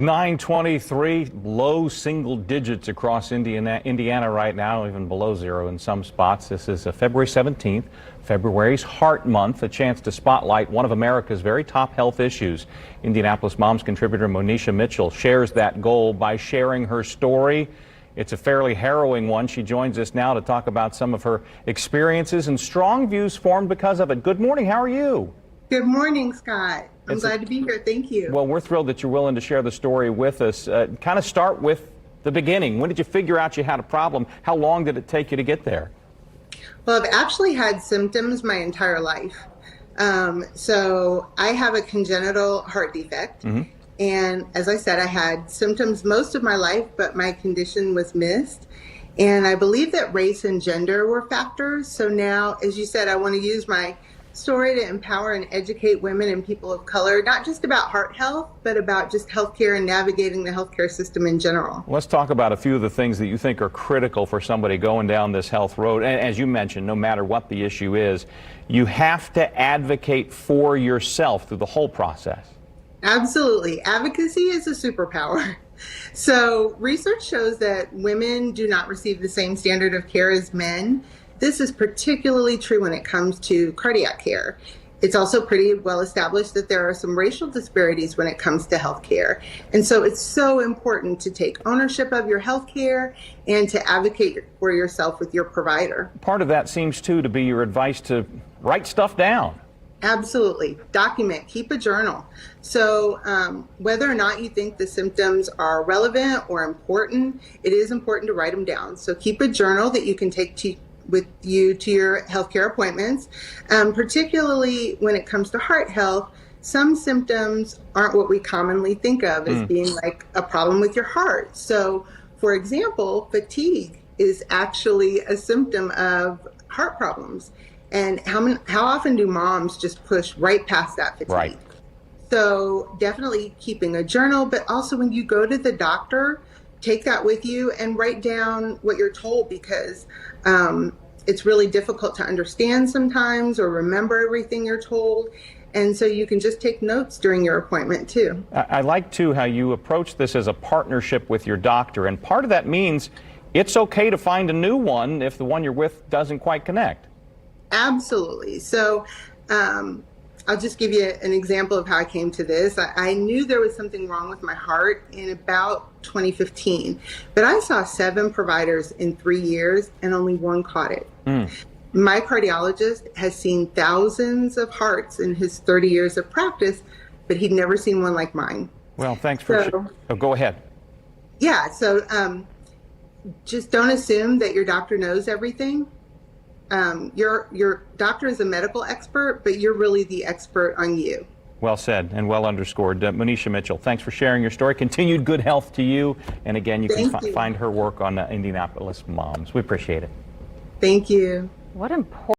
923, low single digits across Indiana right now, even below zero in some spots. This is February 17th, February's Heart Month, a chance to spotlight one of America's very top health issues. Indianapolis Moms contributor Monisha Mitchell shares that goal by sharing her story. It's a fairly harrowing one. She joins us now to talk about some of her experiences and strong views formed because of it. Good morning. How are you? Good morning, Scott. I'm glad to be here. Thank you. Well, we're thrilled that you're willing to share the story with us. Kind of start with the beginning. When did you figure out you had a problem? How long did it take you to get there? Well, I've actually had symptoms my entire life. So I have a congenital heart defect. And as I said, I had symptoms most of my life, but my condition was missed. And I believe that race and gender were factors. So now, as you said, I want to use my story to empower and educate women and people of color, not just about heart health, but about just healthcare and navigating the healthcare system in general. Let's talk about a few of the things that you think are critical for somebody going down this health road. And as you mentioned, no matter what the issue is, you have to advocate for yourself through the whole process. Absolutely. Advocacy is a superpower. So research shows that women do not receive the same standard of care as men. This is particularly true when it comes to cardiac care. It's also pretty well established that there are some racial disparities when it comes to health care. And so it's so important to take ownership of your health care and to advocate for yourself with your provider. Part of that seems, too, to be your advice to write stuff down. Absolutely. Document, keep a journal. So whether or not you think the symptoms are relevant or important, it is important to write them down. So keep a journal that you can take with you to your healthcare appointments. Particularly when it comes to heart health, some symptoms aren't what we commonly think of as being like a problem with your heart. So, for example, fatigue is actually a symptom of heart problems. And how often do moms just push right past that fatigue? Right. So definitely keeping a journal, but also when you go to the doctor, take that with you and write down what you're told, because it's really difficult to understand sometimes or remember everything you're told. And so you can just take notes during your appointment too. I like too how you approach this as a partnership with your doctor. And part of that means it's okay to find a new one if the one you're with doesn't quite connect. Absolutely. So I'll just give you an example of how I came to this. I knew there was something wrong with my heart in about 2015, but I saw 7 providers in 3 years and only one caught it. My cardiologist has seen thousands of hearts in his 30 years of practice, but he'd never seen one like mine. Well, thanks for go ahead. Yeah. So just don't assume that your doctor knows everything. Your doctor is a medical expert, but you're really the expert on you. Well said and well underscored. Monisha Mitchell, thanks for sharing your story. Continued good health to you. And again, you can find her work on Indianapolis Moms. We appreciate it. Thank you. What important.